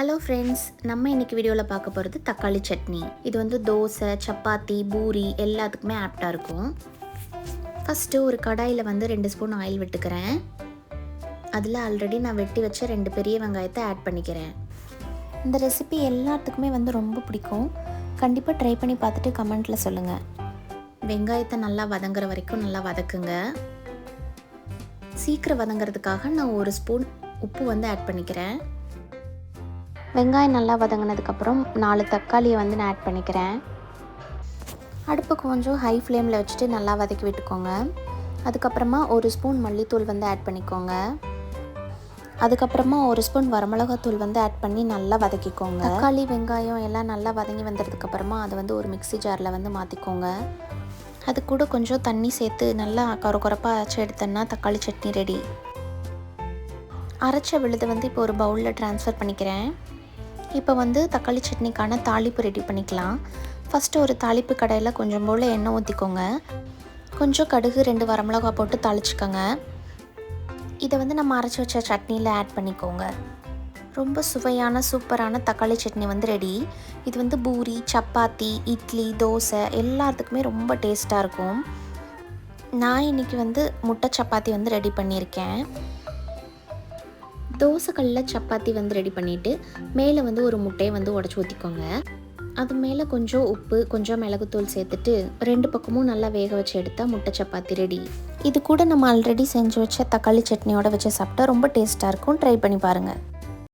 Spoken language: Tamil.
ஹலோ ஃப்ரெண்ட்ஸ், நம்ம இன்றைக்கி வீடியோவில் பார்க்க போகிறது தக்காளி சட்னி. இது வந்து தோசை, சப்பாத்தி, பூரி எல்லாத்துக்குமே ஆப்டாக இருக்கும். ஃபஸ்ட்டு ஒரு கடாயில் வந்து 2 ஸ்பூன் ஆயில் விட்டுக்கிறேன். அதில் ஆல்ரெடி நான் வெட்டி வச்ச 2 பெரிய வெங்காயத்தை ஆட் பண்ணிக்கிறேன். இந்த ரெசிபி எல்லாத்துக்குமே வந்து ரொம்ப பிடிக்கும். கண்டிப்பாக ட்ரை பண்ணி பார்த்துட்டு கமெண்ட்டில் சொல்லுங்கள். வெங்காயத்தை நல்லா வதங்குற வரைக்கும் நல்லா வதக்குங்க. சீக்கிரம் வதங்கிறதுக்காக நான் 1 ஸ்பூன் உப்பு வந்து ஆட் பண்ணிக்கிறேன். வெங்காயம் நல்லா வதங்கினதுக்கப்புறம் 4 தக்காளியை வந்து நான் ஆட் பண்ணிக்கிறேன். அடுப்பு கொஞ்சம் ஹை ஃப்ளேமில் வச்சுட்டு நல்லா வதக்கி விட்டுக்கோங்க. அதுக்கப்புறமா 1 ஸ்பூன் மல்லித்தூள் வந்து ஆட் பண்ணிக்கோங்க. அதுக்கப்புறமா 1 ஸ்பூன் வரமிளகாத்தூள் வந்து ஆட் பண்ணி நல்லா வதக்கிக்கோங்க. தக்காளி வெங்காயம் எல்லாம் நல்லா வதங்கி வந்ததுக்கப்புறமா அதை வந்து ஒரு மிக்ஸி ஜாரில் வந்து மாற்றிக்கோங்க. அது கூட கொஞ்சம் தண்ணி சேர்த்து நல்லா கொரப்பாக அரைச்சி எடுத்தோன்னா தக்காளி சட்னி ரெடி. அரைச்ச விழுதை வந்து இப்போ ஒரு பவுலில் ட்ரான்ஸ்ஃபர் பண்ணிக்கிறேன். இப்போ வந்து தக்காளி சட்னிக்கான தாளிப்பு ரெடி பண்ணிக்கலாம். ஃபஸ்ட்டு ஒரு தாளிப்பு கடாயில் கொஞ்சம் போல் எண்ணெய் ஊற்றிக்கோங்க. கொஞ்சம் கடுகு, 2 வரமிளகா போட்டு தாளிச்சுக்கோங்க. இதை வந்து நம்ம அரைச்சி வச்ச சட்னியில் ஆட் பண்ணிக்கோங்க. ரொம்ப சுவையான சூப்பரான தக்காளி சட்னி வந்து ரெடி. இது வந்து பூரி, சப்பாத்தி, இட்லி, தோசை எல்லாத்துக்குமே ரொம்ப டேஸ்ட்டாக இருக்கும். நான் இன்றைக்கி வந்து முட்டை சப்பாத்தி வந்து ரெடி பண்ணியிருக்கேன். தோசைக்கல்லில் சப்பாத்தி வந்து ரெடி பண்ணிவிட்டு மேலே வந்து ஒரு முட்டையை வந்து உடச்சி ஊற்றிக்கோங்க. அது மேலே கொஞ்சம் உப்பு, கொஞ்சம் மிளகுத்தூள் சேர்த்துட்டு 2 பக்கமும் நல்லா வேக வச்சு எடுத்தால் முட்டை சப்பாத்தி ரெடி. இது கூட நம்ம ஆல்ரெடி செஞ்சு வச்ச தக்காளி சட்னியோட வச்சு சாப்பிட்டா ரொம்ப டேஸ்ட்டாக இருக்கும். ட்ரை பண்ணி பாருங்கள்.